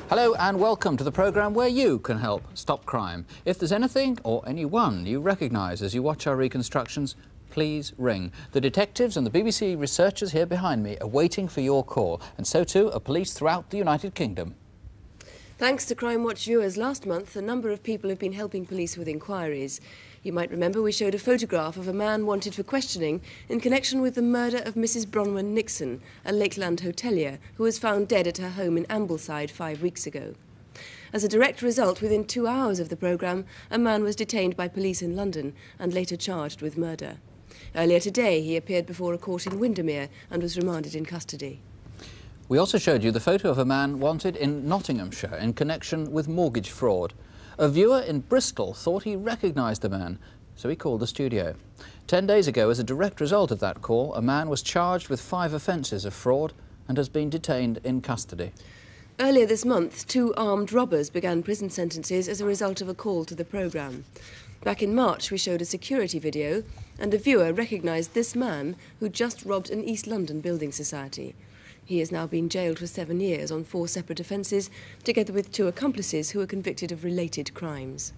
Hello and welcome to the programme where you can help stop crime. If there's anything or anyone you recognise as you watch our reconstructions, please ring. The detectives and the BBC researchers here behind me are waiting for your call, and so too are police throughout the United Kingdom. Thanks to Crimewatch viewers last month, a number of people have been helping police with inquiries. You might remember we showed a photograph of a man wanted for questioning in connection with the murder of Mrs. Bronwyn Nixon, a Lakeland hotelier who was found dead at her home in Ambleside 5 weeks ago. As a direct result, within 2 hours of the programme, a man was detained by police in London and later charged with murder. Earlier today, he appeared before a court in Windermere and was remanded in custody. We also showed you the photo of a man wanted in Nottinghamshire in connection with mortgage fraud. A viewer in Bristol thought he recognised the man, so he called the studio. 10 days ago, as a direct result of that call, a man was charged with 5 offences of fraud and has been detained in custody. Earlier this month, 2 armed robbers began prison sentences as a result of a call to the programme. Back in March, we showed a security video, and a viewer recognised this man who just robbed an East London building society. He has now been jailed for 7 years on 4 separate offences, together with 2 accomplices who were convicted of related crimes.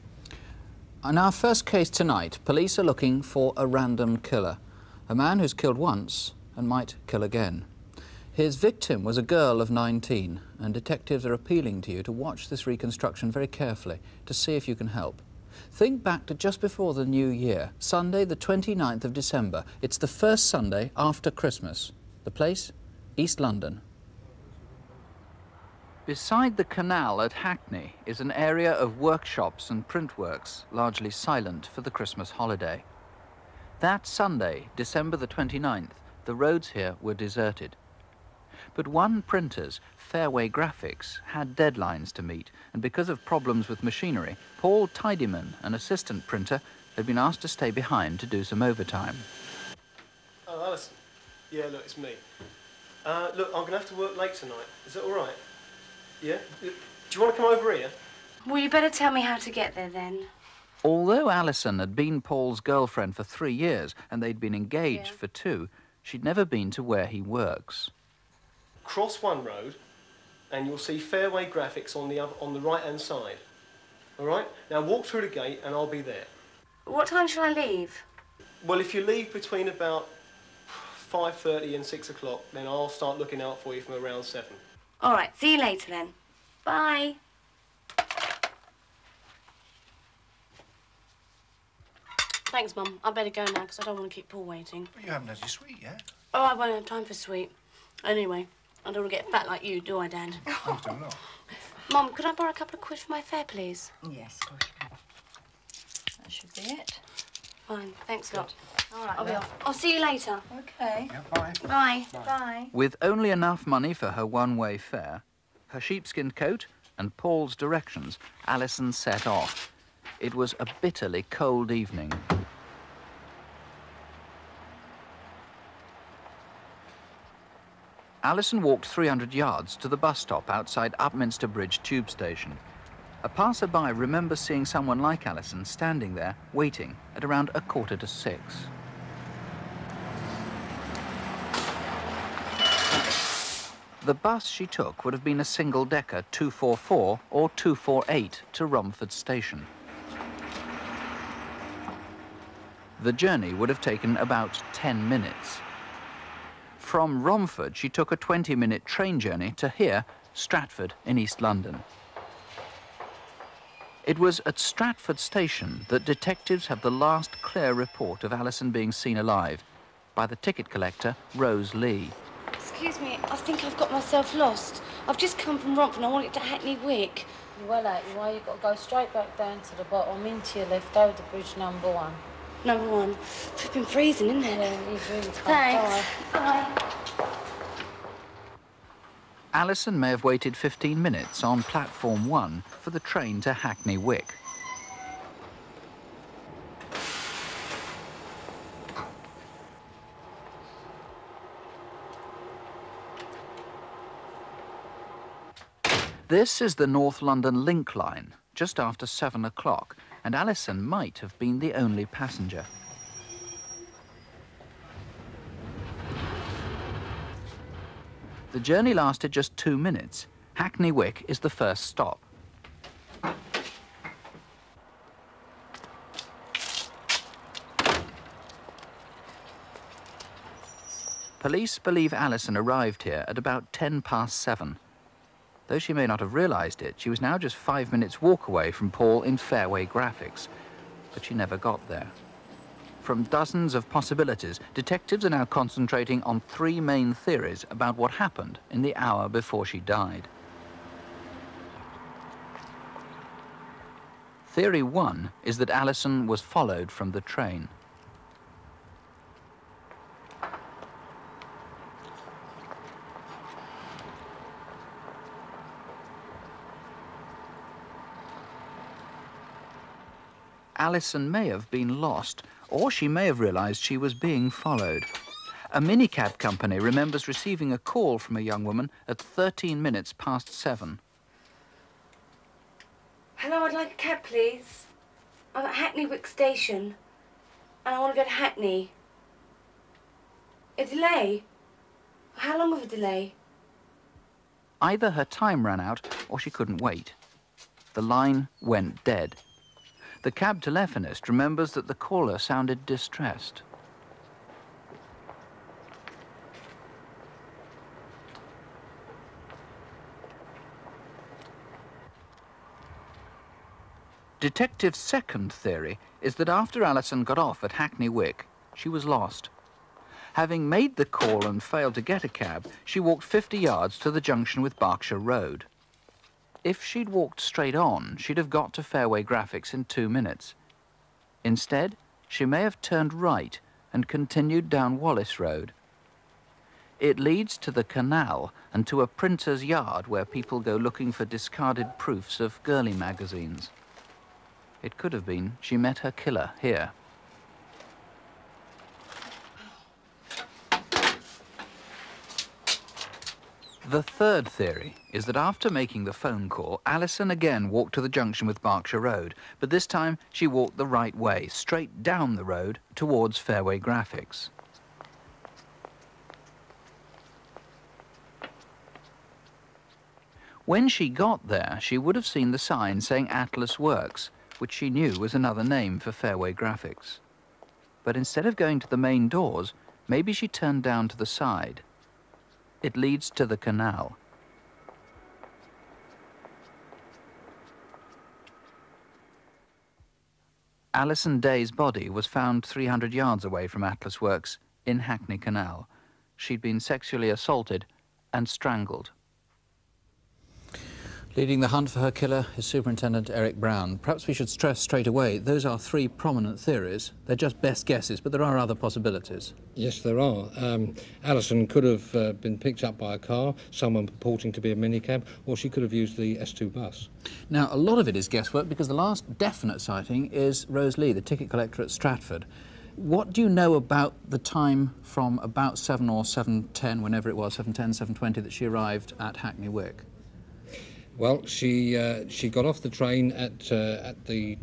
In our first case tonight, police are looking for a random killer, a man who's killed once and might kill again. His victim was a girl of 19, and detectives are appealing to you to watch this reconstruction very carefully to see if you can help. Think back to just before the New Year, Sunday the 29th of December. It's the first Sunday after Christmas. The place? East London. Beside the canal at Hackney is an area of workshops and printworks, largely silent for the Christmas holiday. That Sunday, December the 29th, the roads here were deserted. But one printer's, Fairway Graphics, had deadlines to meet, and because of problems with machinery, Paul Tidyman, an assistant printer, had been asked to stay behind to do some overtime. Oh, Alison. Yeah, look, it's me. Look, I'm going to have to work late tonight. Is that all right? Yeah? Do you want to come over here? Well, you better tell me how to get there, then. Although Alison had been Paul's girlfriend for 3 years and they'd been engaged for 2, she'd never been to where he works. Cross one road, and you'll see Fairway Graphics on the right-hand side. All right? Now walk through the gate, and I'll be there. What time shall I leave? Well, if you leave between about 5:30 and 6 o'clock, then I'll start looking out for you from around 7. All right, see you later, then. Bye. Thanks, Mum. I better go now, because I don't want to keep Paul waiting. Well, you haven't had your sweet yet. Oh, I won't have time for sweet. Anyway, I don't want to get fat like you, do I, Dad? I do not. Mum, could I borrow a couple of quid for my fare, please? Yes, of course you can. That should be it. Fine, thanks a lot. All right, I'll be then. off. I'll see you later. Okay. Yeah, bye. Bye. Bye. With only enough money for her one-way fare, her sheepskin coat and Paul's directions, Alison set off. It was a bitterly cold evening. Alison walked 300 yards to the bus stop outside Upminster Bridge tube station. A passerby remembers seeing someone like Alison standing there, waiting, at around 5:45. The bus she took would have been a single-decker 244 or 248 to Romford station. The journey would have taken about 10 minutes. From Romford, she took a 20-minute train journey to here, Stratford in East London. It was at Stratford station that detectives have the last clear report of Alison being seen alive by the ticket collector, Rose Lee. Excuse me, I think I've got myself lost. I've just come from Romford and I want it to Hackney Wick. Well, why you've got to go straight back down to the bottom, into your left, over the bridge number 1. Number 1. It's been freezing, isn't it? Yeah, it's really tough. Thanks. Bye. Alison may have waited 15 minutes on platform 1 for the train to Hackney Wick. This is the North London Link line, just after 7 o'clock, and Alison might have been the only passenger. The journey lasted just 2 minutes. Hackney Wick is the first stop. Police believe Alison arrived here at about 7:10. Though she may not have realised it, she was now just 5 minutes' walk away from Paul in Fairway Graphics, but she never got there. From dozens of possibilities, detectives are now concentrating on 3 main theories about what happened in the hour before she died. Theory 1 is that Alison was followed from the train. Alison may have been lost, or she may have realised she was being followed. A minicab company remembers receiving a call from a young woman at 7:13. Hello, I'd like a cab, please. I'm at Hackney Wick Station, and I want to go to Hackney. A delay? How long of a delay? Either her time ran out, or she couldn't wait. The line went dead. The cab telephonist remembers that the caller sounded distressed. Detective's second theory is that after Alison got off at Hackney Wick, she was lost. Having made the call and failed to get a cab, she walked 50 yards to the junction with Berkshire Road. If she'd walked straight on, she'd have got to Fairway Graphics in 2 minutes. Instead, she may have turned right and continued down Wallace Road. It leads to the canal and to a printer's yard where people go looking for discarded proofs of girly magazines. It could have been she met her killer here. The third theory is that after making the phone call, Alison again walked to the junction with Berkshire Road, but this time she walked the right way, straight down the road towards Fairway Graphics. When she got there, she would have seen the sign saying Atlas Works, which she knew was another name for Fairway Graphics. But instead of going to the main doors, maybe she turned down to the side. It leads to the canal. Alison Day's body was found 300 yards away from Atlas Works in Hackney Canal. She'd been sexually assaulted and strangled. Leading the hunt for her killer is Superintendent Eric Brown. Perhaps we should stress straight away, those are 3 prominent theories. They're just best guesses, but there are other possibilities. Yes, there are. Alison could have been picked up by a car, someone purporting to be a minicab, or she could have used the S2 bus. Now, a lot of it is guesswork because the last definite sighting is Rose Lee, the ticket collector at Stratford. What do you know about the time from about 7 or 7:10, whenever it was, 7:10, 7:20, that she arrived at Hackney Wick? Well, she got off the train at the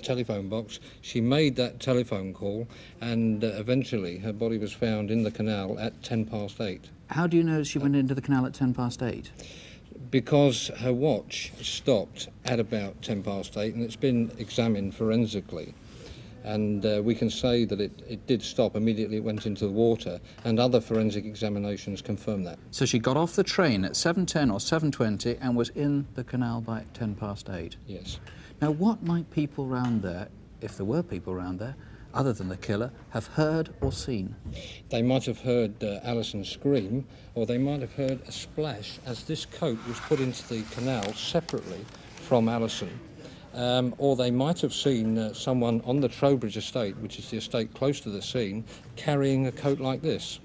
telephone box. She made that telephone call, and eventually her body was found in the canal at 8:10. How do you know she went into the canal at 8:10? Because her watch stopped at about 8:10, and it's been examined forensically. And we can say that it did stop immediately. It went into the water, and other forensic examinations confirm that. So she got off the train at 7:10 or 7:20 and was in the canal by 8:10? Yes. Now, what might people round there, if there were people round there, other than the killer, have heard or seen? They might have heard Alison scream, or they might have heard a splash as this coat was put into the canal separately from Alison. Or they might have seen someone on the Trowbridge estate, which is the estate close to the scene, carrying a coat like this.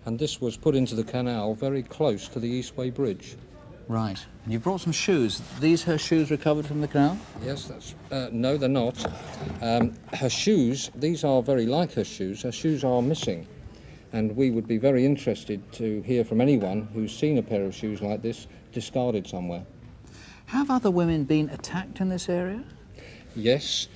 And this was put into the canal very close to the Eastway Bridge. Right. And you brought some shoes. These her shoes recovered from the canal? Yes, no, they're not. Her shoes, these are very like her shoes. Her shoes are missing. And we would be very interested to hear from anyone who's seen a pair of shoes like this discarded somewhere. Have other women been attacked in this area? Yes.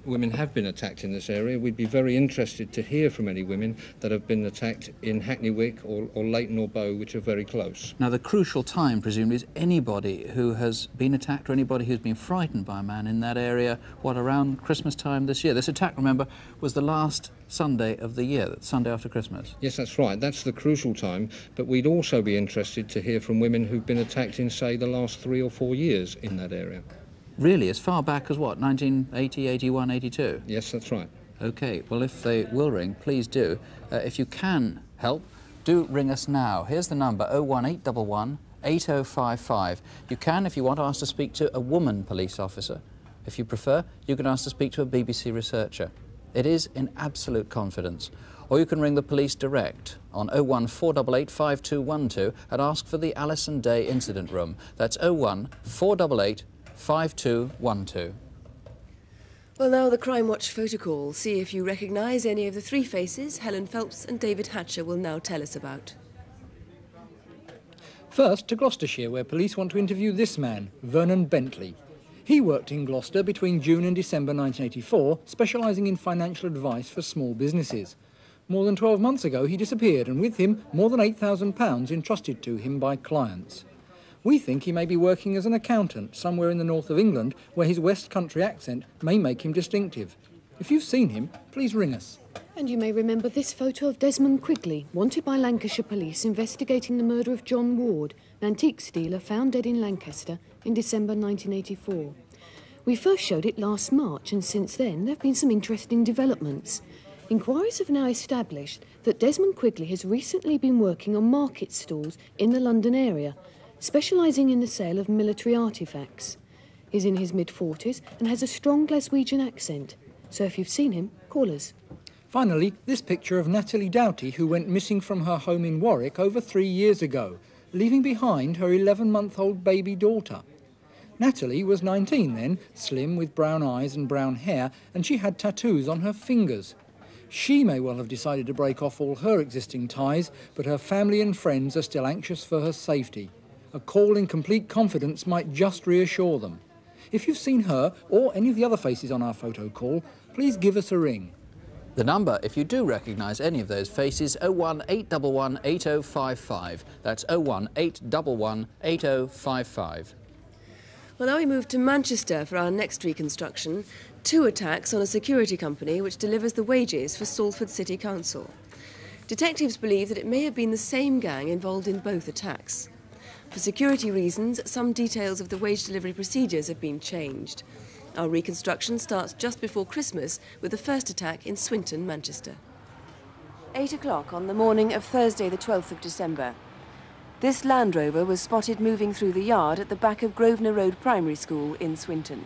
women have been attacked in this area. We'd be very interested to hear from any women that have been attacked in Hackney Wick or Leighton or Bow, which are very close. Now, the crucial time, presumably, is anybody who has been attacked or anybody who's been frightened by a man in that area, what, around Christmas time this year? This attack, remember, was the last Sunday of the year, Sunday after Christmas. Yes, that's right. That's the crucial time. But we'd also be interested to hear from women who've been attacked in, say, the last 3 or 4 years in that area. Really, as far back as what, 1980, 81, 82? Yes, that's right. OK, well, if they will ring, please do. If you can help, do ring us now. Here's the number, 01811 8055. You can, if you want, ask to speak to a woman police officer. If you prefer, you can ask to speak to a BBC researcher. It is in absolute confidence. Or you can ring the police direct on 01488 5212 and ask for the Alison Day Incident Room. That's 01488 5212. Well, now the Crimewatch photo call. See if you recognise any of the three faces Helen Phelps and David Hatcher will now tell us about. First to Gloucestershire, where police want to interview this man, Vernon Bentley. He worked in Gloucester between June and December 1984, specialising in financial advice for small businesses. More than 12 months ago, he disappeared, and with him, more than £8,000 entrusted to him by clients. We think he may be working as an accountant somewhere in the north of England, where his West Country accent may make him distinctive. If you've seen him, please ring us. And you may remember this photo of Desmond Quigley, wanted by Lancashire police investigating the murder of John Ward, an antiques dealer found dead in Lancaster in December 1984. We first showed it last March, and since then there have been some interesting developments. Inquiries have now established that Desmond Quigley has recently been working on market stalls in the London area, specialising in the sale of military artefacts. He's in his mid-40s and has a strong Glaswegian accent. So if you've seen him, call us. Finally, this picture of Natalie Doughty, who went missing from her home in Warwick over 3 years ago, leaving behind her 11-month-old baby daughter. Natalie was 19 then, slim with brown eyes and brown hair, and she had tattoos on her fingers. She may well have decided to break off all her existing ties, but her family and friends are still anxious for her safety. A call in complete confidence might just reassure them. If you've seen her or any of the other faces on our photo call, please give us a ring. The number, if you do recognise any of those faces, 01811 8055. That's 01811 8055. Well, now we move to Manchester for our next reconstruction. 2 attacks on a security company which delivers the wages for Salford City Council. Detectives believe that it may have been the same gang involved in both attacks. For security reasons, some details of the wage delivery procedures have been changed. Our reconstruction starts just before Christmas with the first attack in Swinton, Manchester. 8 o'clock on the morning of Thursday the 12th of December. This Land Rover was spotted moving through the yard at the back of Grosvenor Road Primary School in Swinton.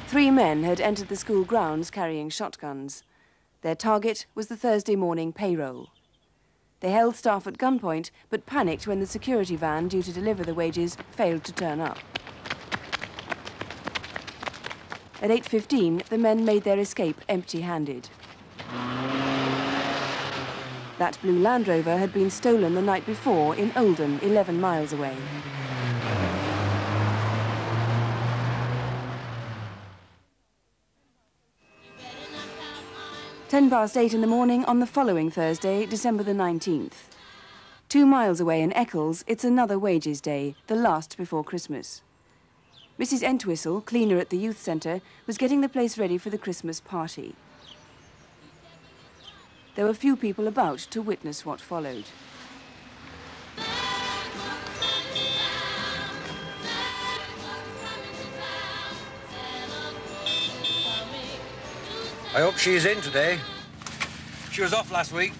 3 men had entered the school grounds carrying shotguns. Their target was the Thursday morning payroll. They held staff at gunpoint, but panicked when the security van due to deliver the wages failed to turn up. At 8:15, the men made their escape empty-handed. That blue Land Rover had been stolen the night before in Oldham, 11 miles away. Ten past 8 in the morning on the following Thursday, December the 19th. 2 miles away in Eccles, it's another wages day, the last before Christmas. Mrs. Entwistle, cleaner at the youth centre, was getting the place ready for the Christmas party. There were few people about to witness what followed. I hope she's in today. She was off last week.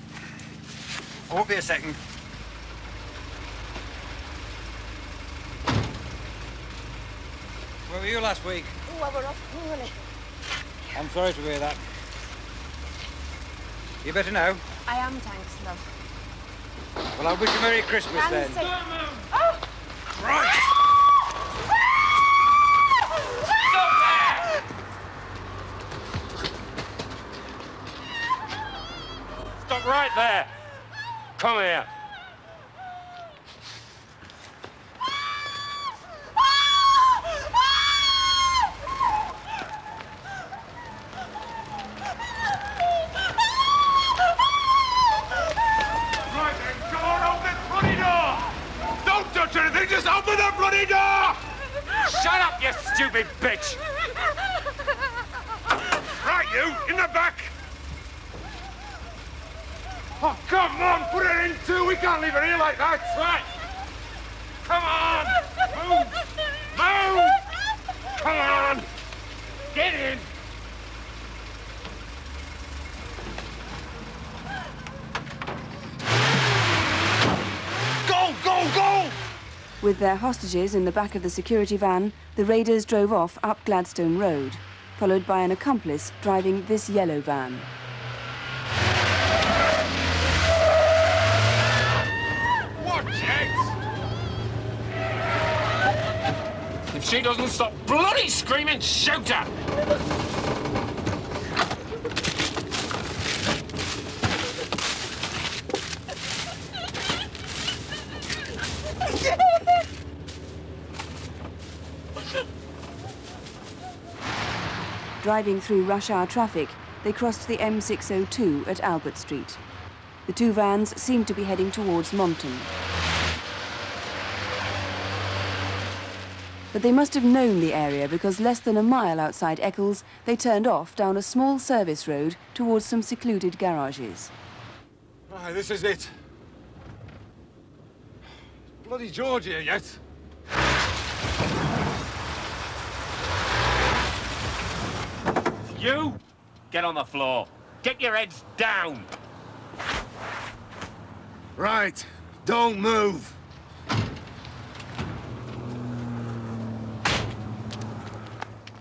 I won't be a second. Where were you last week? Oh, I were off poorly. I'm sorry to hear that. You better now? I am, thanks, love. Well, I wish you Merry Christmas then. Oh! Right! Stop right there! Come here! just open the bloody door! Shut up, you stupid bitch! Right, you, in the back! Oh, come on, put her in too. We can't leave her here like that. Right. Come on. Move. Move. Come on. Get in. Go, go, go! With their hostages in the back of the security van, the raiders drove off up Gladstone Road, followed by an accomplice driving this yellow van. If she doesn't stop bloody screaming, shoot her! Driving through rush hour traffic, they crossed the M602 at Albert Street. The two vans seemed to be heading towards Monton. But they must have known the area because less than a mile outside Eccles, they turned off down a small service road towards some secluded garages. Right, this is it. Bloody George here yet. You, get on the floor. Get your heads down. Right, don't move.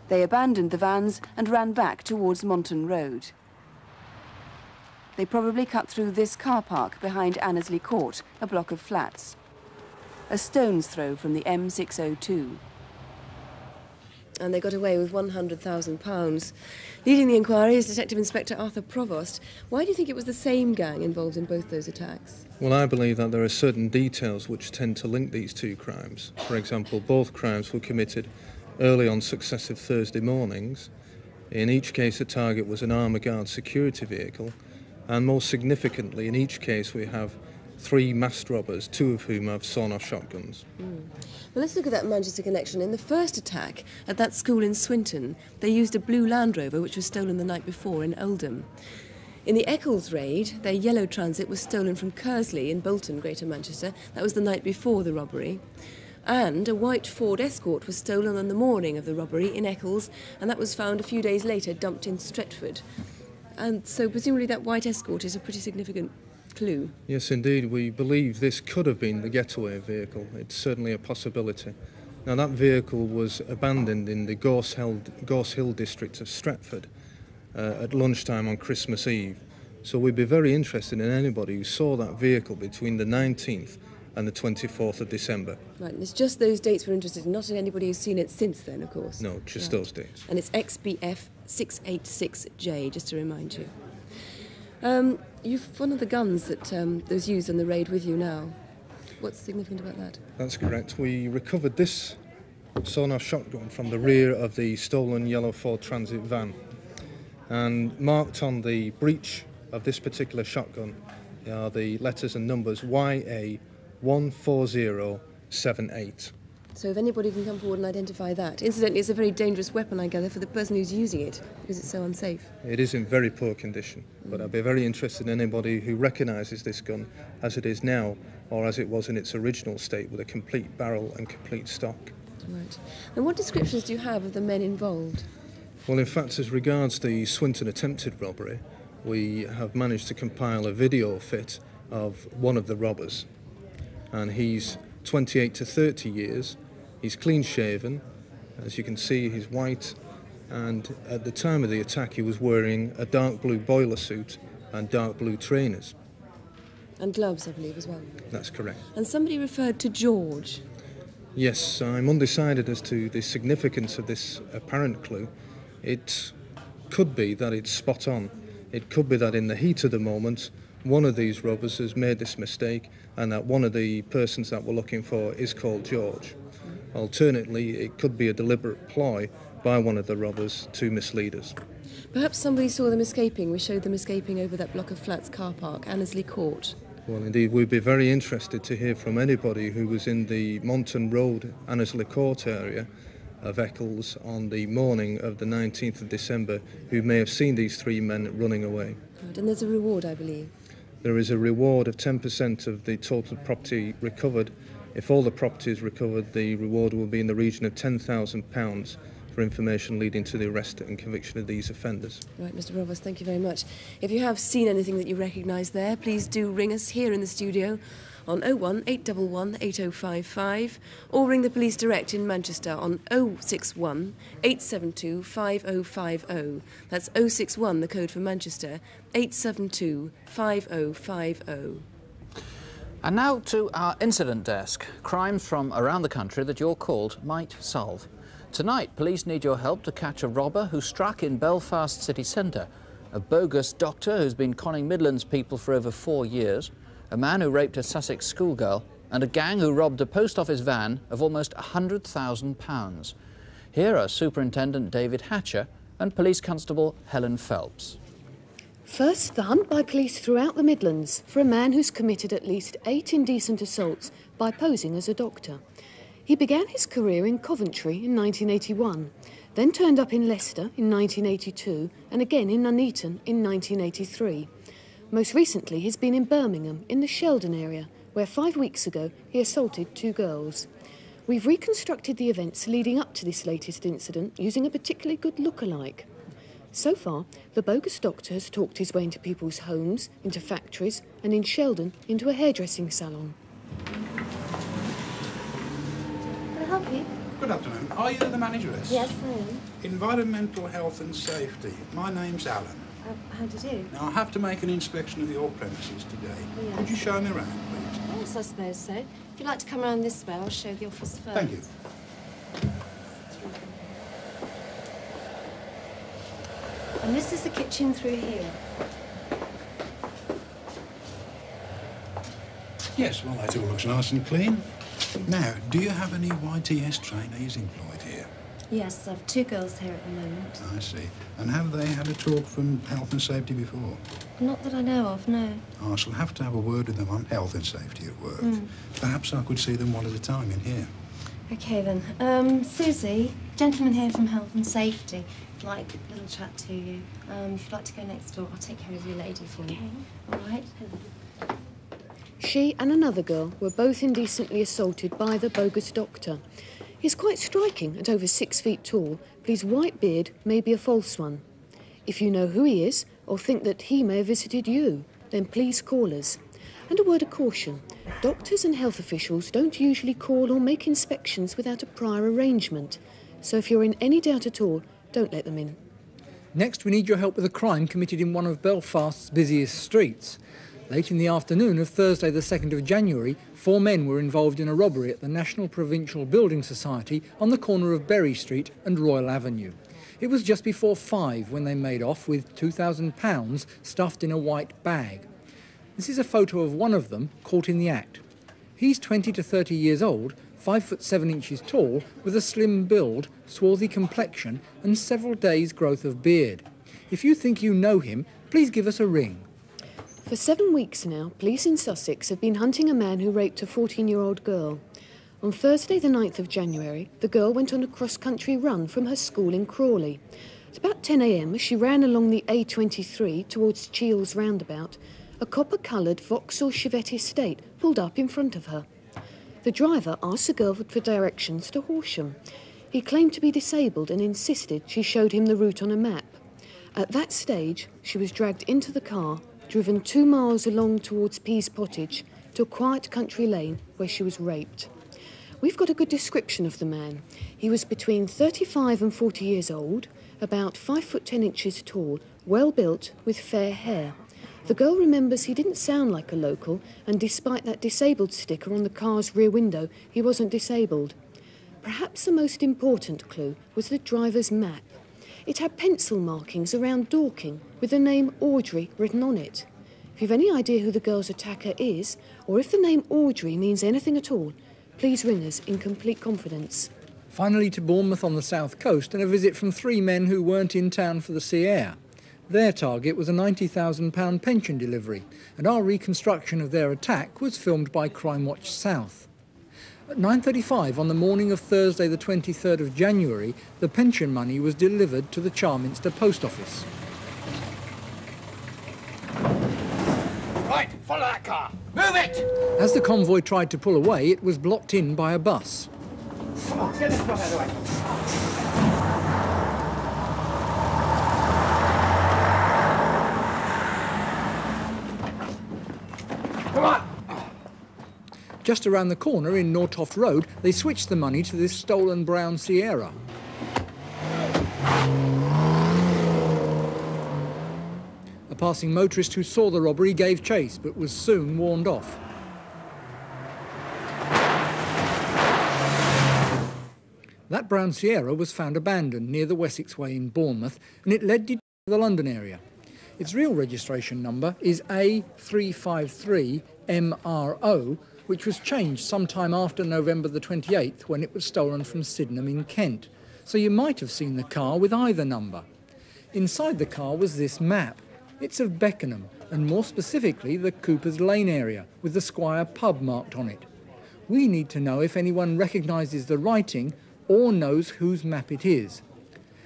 They abandoned the vans and ran back towards Monton Road. They probably cut through this car park behind Annesley Court, a block of flats. A stone's throw from the M602. And they got away with £100,000. Leading the inquiry is Detective Inspector Arthur Provost. Why do you think it was the same gang involved in both those attacks? Well, I believe that there are certain details which tend to link these two crimes. For example, both crimes were committed early on successive Thursday mornings. In each case, the target was an armoured guard security vehicle, and most significantly, in each case, we have 3 masked robbers, 2 of whom have sawn-off shotguns. Well, let's look at that Manchester connection. In the first attack at that school in Swinton, they used a blue Land Rover which was stolen the night before in Oldham. In the Eccles raid, their yellow Transit was stolen from Kersley in Bolton, Greater Manchester. That was the night before the robbery. And a white Ford Escort was stolen on the morning of the robbery in Eccles, and that was found a few days later dumped in Stretford. And so presumably that white Escort is a pretty significant clue. Yes, indeed. We believe this could have been the getaway vehicle. It's certainly a possibility. Now, that vehicle was abandoned in the Gorse Hill district of Stretford at lunchtime on Christmas Eve. So we'd be very interested in anybody who saw that vehicle between the 19th and the 24th of December. Right, and it's just those dates we're interested in, not in anybody who's seen it since then, of course. No, just those dates. And it's XBF 686J, just to remind you. You've one of the guns that was used on the raid with you now. What's significant about that? That's correct. We recovered this sawn-off shotgun from the rear of the stolen yellow Ford Transit van. And marked on the breech of this particular shotgun are the letters and numbers YA14078. So if anybody can come forward and identify that. Incidentally, it's a very dangerous weapon, I gather, for the person who's using it, because it's so unsafe. It is in very poor condition, but I'd be very interested in anybody who recognises this gun as it is now, or as it was in its original state, with a complete barrel and complete stock. Right. And what descriptions do you have of the men involved? Well, in fact, as regards the Swinton attempted robbery, we have managed to compile a video fit of one of the robbers. And he's 28 to 30 years. He's clean-shaven. As you can see, he's white. And at the time of the attack, he was wearing a dark blue boiler suit and dark blue trainers. And gloves, I believe, as well. That's correct. And somebody referred to George. Yes, I'm undecided as to the significance of this apparent clue. It could be that it's spot on. It could be that in the heat of the moment, one of these robbers has made this mistake and that one of the persons that we're looking for is called George. Alternately, it could be a deliberate ploy by one of the robbers to mislead us. Perhaps somebody saw them escaping. We showed them escaping over that block of flats car park, Annesley Court. Well, indeed, we'd be very interested to hear from anybody who was in the Monton Road, Annesley Court area of Eccles on the morning of the 19th of December, who may have seen these three men running away. Right, and there's a reward, I believe. There is a reward of 10% of the total property recovered. If all the property is recovered, the reward will be in the region of £10,000 for information leading to the arrest and conviction of these offenders. Right, Mr. Provost, thank you very much. If you have seen anything that you recognise there, please do ring us here in the studio on 01 811 8055 or ring the police direct in Manchester on 061 872 5050. That's 061, the code for Manchester, 872 5050. And now to our incident desk. Crimes from around the country that your calls might solve. Tonight, police need your help to catch a robber who struck in Belfast city centre, a bogus doctor who's been conning Midlands people for over 4 years, a man who raped a Sussex schoolgirl, and a gang who robbed a post office van of almost £100,000. Here are Superintendent David Hatcher and Police Constable Helen Phelps. First, the hunt by police throughout the Midlands for a man who's committed at least 8 indecent assaults by posing as a doctor. He began his career in Coventry in 1981, then turned up in Leicester in 1982 and again in Nuneaton in 1983. Most recently, he's been in Birmingham in the Sheldon area, where 5 weeks ago he assaulted 2 girls. We've reconstructed the events leading up to this latest incident using a particularly good look-alike. So far, the bogus doctor has talked his way into people's homes, into factories, and in Sheldon into a hairdressing salon. Can I help you? Good afternoon. Are you the manageress? Yes, I am. Environmental Health and Safety. My name's Alan. How do you do? Now, I have to make an inspection of your premises today. Oh, yeah. Could you show me around, please? Yes, I suppose so. If you'd like to come around this way, I'll show the office first. Thank you. And this is the kitchen through here. Yes, well, that all looks nice and clean. Now, do you have any YTS trainees employed here? Yes, I've 2 girls here at the moment. I see. And have they had a talk from Health and Safety before? Not that I know of, no. I shall have to have a word with them on health and safety at work. Perhaps I could see them one at a time in here. OK, then. Susie, gentleman here from Health and Safety. I'd like a little chat to you. If you'd like to go next door, I'll take care of your lady for you. All right? She and another girl were both indecently assaulted by the bogus doctor. He's quite striking at over 6 feet tall, but his white beard may be a false one. If you know who he is, or think that he may have visited you, then please call us. And a word of caution, doctors and health officials don't usually call or make inspections without a prior arrangement. So if you're in any doubt at all, don't let them in. Next, we need your help with a crime committed in one of Belfast's busiest streets. Late in the afternoon of Thursday the 2nd of January, 4 men were involved in a robbery at the National Provincial Building Society on the corner of Berry Street and Royal Avenue. It was just before 5 when they made off with £2,000 stuffed in a white bag. This is a photo of one of them caught in the act. He's 20 to 30 years old, 5 foot 7 inches tall, with a slim build, swarthy complexion and several days' growth of beard. If you think you know him, please give us a ring. For 7 weeks now, police in Sussex have been hunting a man who raped a 14-year-old girl. On Thursday the 9th of January, the girl went on a cross-country run from her school in Crawley. At about 10 a.m, as she ran along the A23 towards Cheels roundabout, a copper-coloured Vauxhall Chevette Estate pulled up in front of her. The driver asked the girl for directions to Horsham. He claimed to be disabled and insisted she showed him the route on a map. At that stage, she was dragged into the car, driven 2 miles along towards Pease Pottage to a quiet country lane where she was raped. We've got a good description of the man. He was between 35 and 40 years old, about 5 foot 10 inches tall, well built, with fair hair. The girl remembers he didn't sound like a local, and despite that disabled sticker on the car's rear window, he wasn't disabled. Perhaps the most important clue was the driver's map. It had pencil markings around Dorking with the name Audrey written on it. If you've any idea who the girl's attacker is, or if the name Audrey means anything at all, please ring us in complete confidence. Finally to Bournemouth on the south coast and a visit from 3 men who weren't in town for the sea air. Their target was a £90,000 pension delivery, and our reconstruction of their attack was filmed by Crimewatch South. At 9:35 on the morning of Thursday the 23rd of January, the pension money was delivered to the Charminster Post Office. Right, follow that car. Move it! As the convoy tried to pull away, it was blocked in by a bus. Come on, get this stuff out of the way. Come on! Just around the corner in Nortoft Road, they switched the money to this stolen brown Sierra. A passing motorist who saw the robbery gave chase, but was soon warned off. That brown Sierra was found abandoned near the Wessex Way in Bournemouth, and it led to the London area. Its real registration number is A353MRO, which was changed sometime after November the 28th when it was stolen from Sydenham in Kent. So you might have seen the car with either number. Inside the car was this map. It's of Beckenham, and more specifically the Cooper's Lane area, with the Squire pub marked on it. We need to know if anyone recognises the writing or knows whose map it is.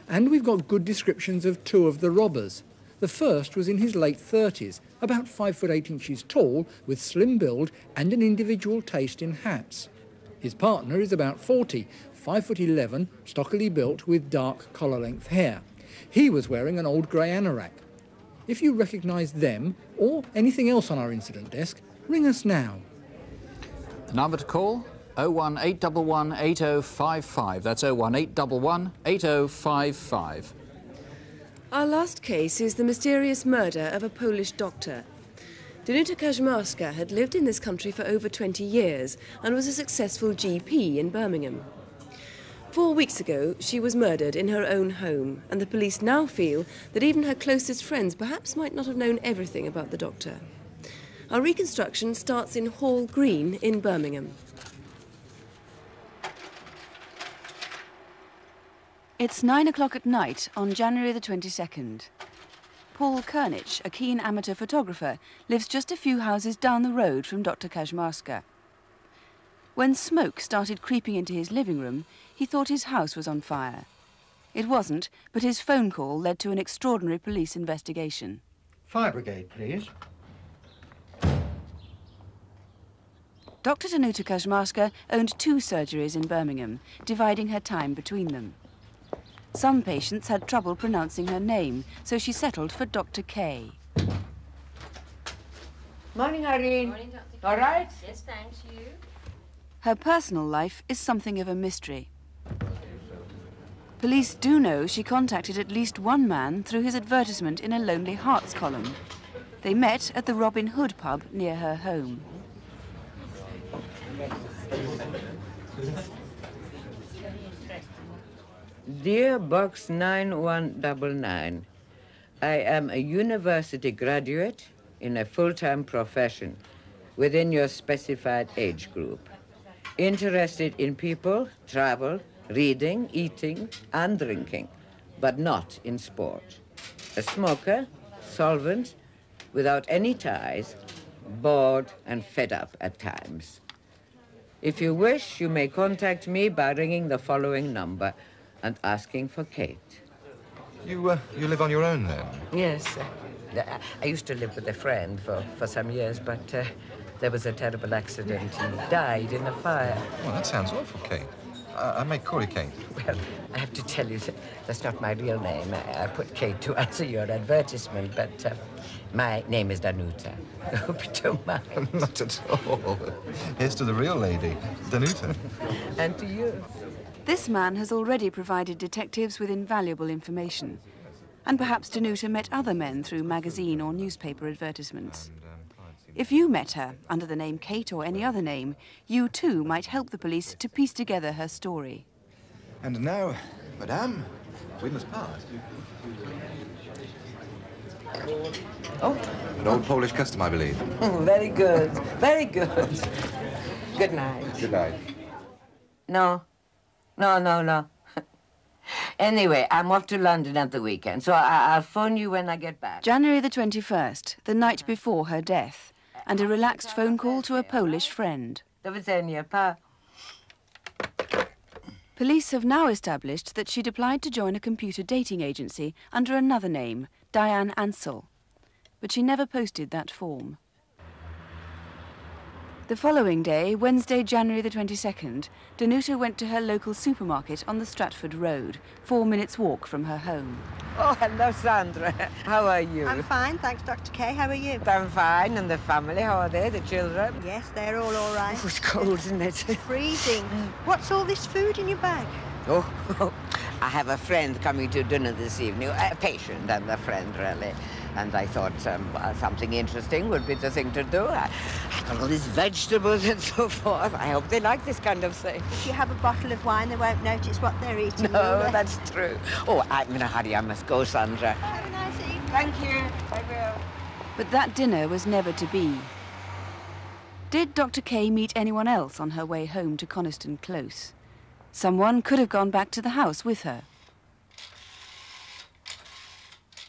And we've got good descriptions of two of the robbers. The first was in his late 30s, about 5 foot 8 inches tall, with slim build and an individual taste in hats. His partner is about 40, 5 foot 11, stockily built with dark collar-length hair. He was wearing an old grey anorak. If you recognise them, or anything else on our incident desk, ring us now. The number to call? 01811 8055. That's 01811 8055. Our last case is the mysterious murder of a Polish doctor. Danuta Kaczmarska had lived in this country for over 20 years and was a successful GP in Birmingham. 4 weeks ago, she was murdered in her own home, and the police now feel that even her closest friends perhaps might not have known everything about the doctor. Our reconstruction starts in Hall Green in Birmingham. It's 9 o'clock at night on January the 22nd. Paul Kernich, a keen amateur photographer, lives just a few houses down the road from Dr. Kaczmarska. When smoke started creeping into his living room, he thought his house was on fire. It wasn't, but his phone call led to an extraordinary police investigation. Fire brigade, please. Dr. Danuta Kaczmarska owned 2 surgeries in Birmingham, dividing her time between them. Some patients had trouble pronouncing her name, so she settled for Dr. K. Morning, Irene. Morning, Dr. All right? Yes, thanks. You? Her personal life is something of a mystery. Police do know she contacted at least one man through his advertisement in a Lonely Hearts column. They met at the Robin Hood pub near her home. Dear Box 9199, I am a university graduate in a full-time profession within your specified age group. Interested in people, travel, reading, eating, and drinking, but not in sport. A smoker, solvent, without any ties, bored and fed up at times. If you wish, you may contact me by ringing the following number and asking for Kate. You live on your own, then? Yes. I used to live with a friend for some years, but there was a terrible accident. He died in a fire. Well, that sounds awful, Kate. I may call you Kate. Well, I have to tell you, that's not my real name. I put Kate to answer your advertisement, but my name is Danuta. I hope you don't mind. Not at all. Here's to the real lady, Danuta. And to you. This man has already provided detectives with invaluable information. And perhaps Danuta met other men through magazine or newspaper advertisements. If you met her under the name Kate or any other name, you too might help the police to piece together her story. And now, Madame, we must part. Oh. An old Polish custom, I believe. Very good. Very good. Good night. Good night. No. No. Anyway, I'm off to London at the weekend, so I'll phone you when I get back. January the 21st, the night before her death, and a relaxed phone call to a Polish friend. Do widzenia, pa. Police have now established that she'd applied to join a computer dating agency under another name, Diane Ansell, but she never posted that form. The following day, Wednesday, January the 22nd, Danuta went to her local supermarket on the Stratford Road, 4 minutes' walk from her home. Oh, hello, Sandra. How are you? I'm fine, thanks, Dr. Kay. How are you? I'm fine. And the family, how are they, the children? Yes, they're all right. Oh, it's cold, isn't it? Freezing. What's all this food in your bag? Oh, I have a friend coming to dinner this evening, a patient and a friend, really. And I thought something interesting would be the thing to do. I got all these vegetables and so forth. I hope they like this kind of thing. If you have a bottle of wine, they won't notice what they're eating. No, that's true. Oh, I'm in a hurry. I must go, Sandra. Have a nice evening. Thank you. I will. But that dinner was never to be. Did Dr. Kay meet anyone else on her way home to Coniston Close? Someone could have gone back to the house with her.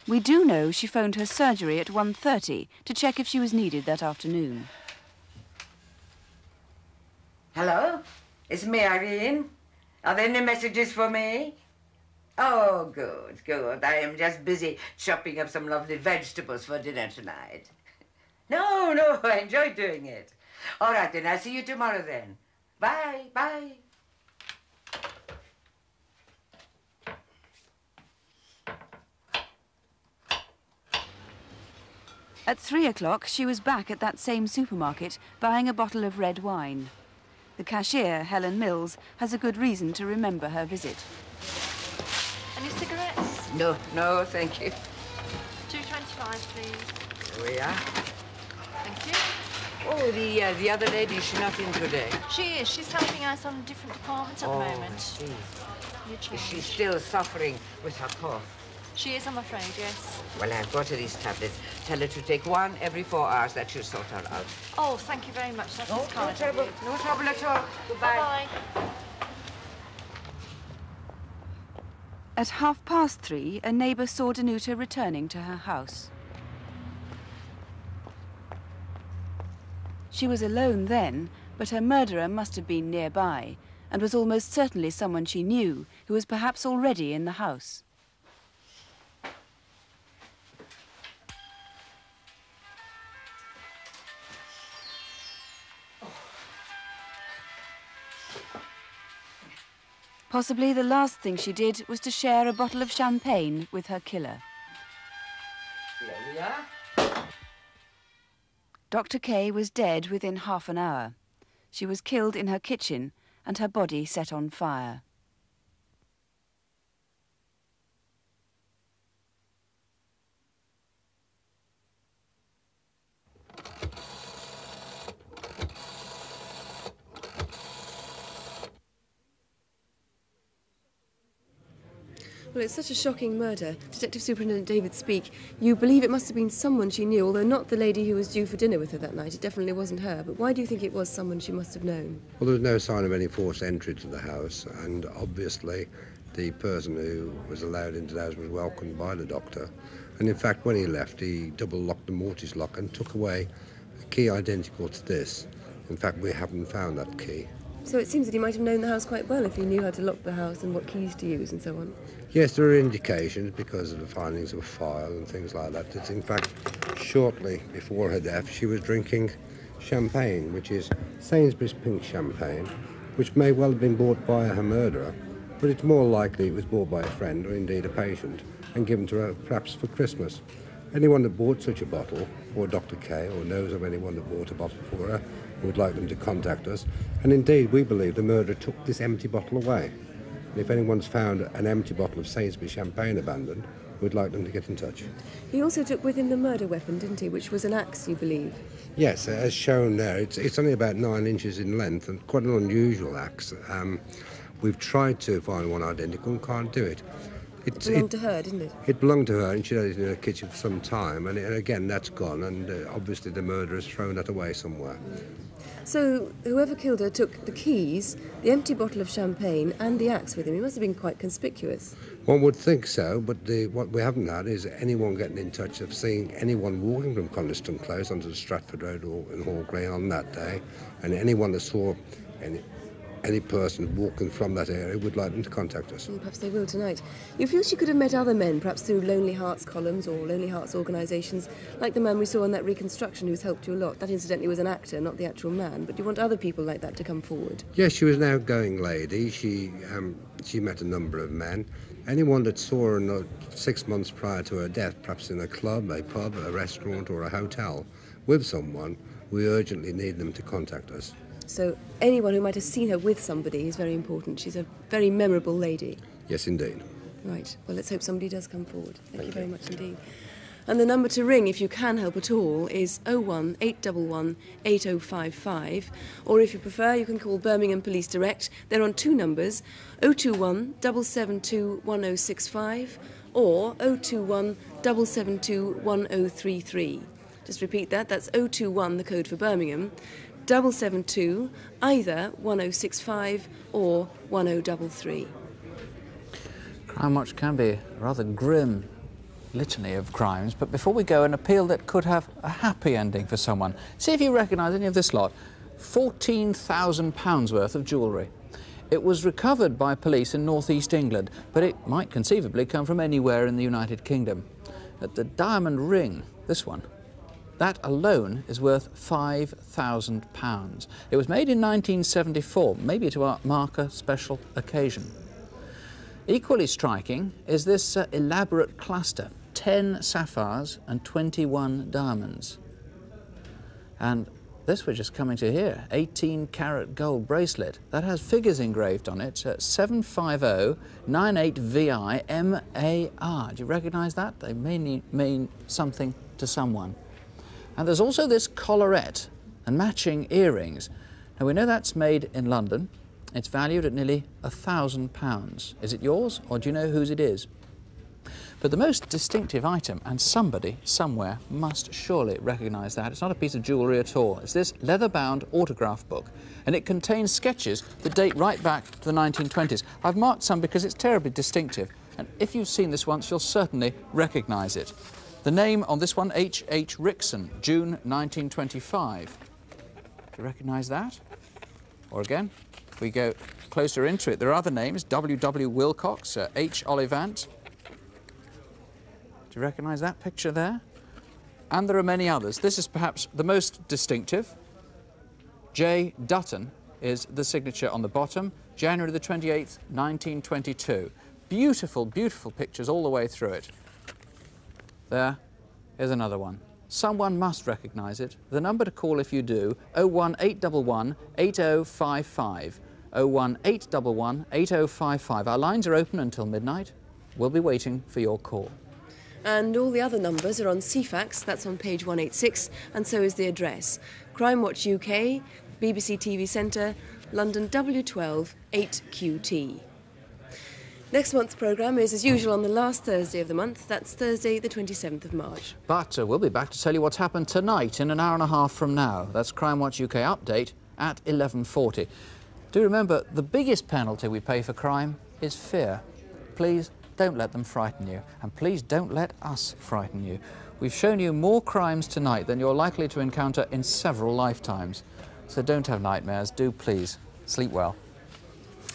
We do know she phoned her surgery at 1:30 to check if she was needed that afternoon. Hello? It's me, Irene. Are there any messages for me? Oh, good, good. I am just busy chopping up some lovely vegetables for dinner tonight. No, I enjoy doing it. All right, then. I'll see you tomorrow, then. Bye, bye. At 3 o'clock, she was back at that same supermarket buying a bottle of red wine. The cashier, Helen Mills, has a good reason to remember her visit. Any cigarettes? No, thank you. 2.25, please. Here we are. Thank you. Oh, the other lady, she's not in today. She is. She's helping out on a different department at the moment. I see. You Is change. she still suffering with her cough? She is, I'm afraid, yes. Well, I've got her these tablets. Tell her to take one every 4 hours. That should sort her out. Oh, thank you very much. That is No kind of trouble. you. No trouble at all. Goodbye. Bye-bye. At 3:30, a neighbour saw Danuta returning to her house. She was alone then, but her murderer must have been nearby and was almost certainly someone she knew who was perhaps already in the house. Possibly the last thing she did was to share a bottle of champagne with her killer. Here we are. Dr. Kay was dead within half an hour. She was killed in her kitchen and her body set on fire. Well, it's such a shocking murder. Detective Superintendent David Speake, you believe it must have been someone she knew, although not the lady who was due for dinner with her that night. It definitely wasn't her. But why do you think it was someone she must have known? Well, there was no sign of any forced entry to the house, and obviously the person who was allowed into the house was welcomed by the doctor. And in fact, when he left, he double-locked the mortise lock and took away a key identical to this. In fact, we haven't found that key. So it seems that he might have known the house quite well if he knew how to lock the house and what keys to use and so on. Yes, there are indications because of the findings of a file and things like that. That in fact, shortly before her death, she was drinking champagne, which is Sainsbury's pink champagne, which may well have been bought by her murderer, but it's more likely it was bought by a friend or indeed a patient and given to her perhaps for Christmas. Anyone that bought such a bottle for Dr. Kay or knows of anyone that bought a bottle for her would like them to contact us. And indeed, we believe the murderer took this empty bottle away. And if anyone's found an empty bottle of Sainsbury's champagne abandoned, we'd like them to get in touch. He also took with him the murder weapon, didn't he, which was an axe, you believe? Yes, as shown there, it's only about 9 inches in length and quite an unusual axe. We've tried to find one identical and can't do it. It belonged to her, didn't it? It belonged to her, and she had it in her kitchen for some time, and again, that's gone, and obviously the murderer has thrown that away somewhere. So, whoever killed her took the keys, the empty bottle of champagne and the axe with him. He must have been quite conspicuous. One would think so, but what we haven't had is anyone getting in touch of seeing anyone walking from Coniston Close onto the Stratford Road or in Hall Green on that day, and anyone that saw any person walking from that area would like them to contact us. Perhaps they will tonight. You feel she could have met other men, perhaps through Lonely Hearts columns or Lonely Hearts organisations, like the man we saw on that reconstruction who's helped you a lot. That incidentally was an actor, not the actual man, but you want other people like that to come forward. Yes, she was an outgoing lady. She met a number of men. Anyone that saw her in 6 months prior to her death, perhaps in a club, a pub, a restaurant or a hotel with someone, we urgently need them to contact us. So anyone who might have seen her with somebody is very important. She's a very memorable lady. Yes, indeed. Right. Well, let's hope somebody does come forward. Thank you very much indeed. And the number to ring, if you can help at all, is 01 811 8055. Or if you prefer, you can call Birmingham Police Direct. They're on 2 numbers, 021 772 1065 or 021 772 1033. Just repeat that. That's 021, the code for Birmingham, 772, either 1065 or 1033. Crimewatch can be a rather grim litany of crimes, but before we go, an appeal that could have a happy ending for someone. See if you recognise any of this lot. £14,000 worth of jewellery. It was recovered by police in north-east England, but it might conceivably come from anywhere in the United Kingdom. At the diamond ring, this one, that alone is worth £5,000. It was made in 1974, maybe to mark a special occasion. Equally striking is this elaborate cluster, 10 sapphires and 21 diamonds. And this we're just coming to here, 18-carat gold bracelet. That has figures engraved on it, 75098VIMAR. Do you recognise that? They may mean something to someone. And there's also this collarette and matching earrings. Now, we know that's made in London. It's valued at nearly £1,000. Is it yours, or do you know whose it is? But the most distinctive item, and somebody somewhere must surely recognise that, it's not a piece of jewellery at all. It's this leather-bound autograph book, and it contains sketches that date right back to the 1920s. I've marked some because it's terribly distinctive, and if you've seen this once, you'll certainly recognise it. The name on this one, H.H. Rickson, June 1925. Do you recognise that? Or again, if we go closer into it, there are other names, W.W. Wilcox, H. Ollivant. Do you recognise that picture there? And there are many others. This is perhaps the most distinctive. J. Dutton is the signature on the bottom, January the 28th, 1922. Beautiful, beautiful pictures all the way through it. There is another one. Someone must recognise it. The number to call if you do, 01811 8055. 01811 8055. Our lines are open until midnight. We'll be waiting for your call. And all the other numbers are on CFAX, that's on page 186, and so is the address. Crimewatch UK, BBC TV Centre, London W12 8QT. Next month's programme is, as usual, on the last Thursday of the month. That's Thursday, the 27th of March. But we'll be back to tell you what's happened tonight in an hour and a half from now. That's Crimewatch UK Update at 11:40. Do remember, the biggest penalty we pay for crime is fear. Please don't let them frighten you, and please don't let us frighten you. We've shown you more crimes tonight than you're likely to encounter in several lifetimes. So don't have nightmares. Do please sleep well.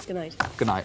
Good night. Good night.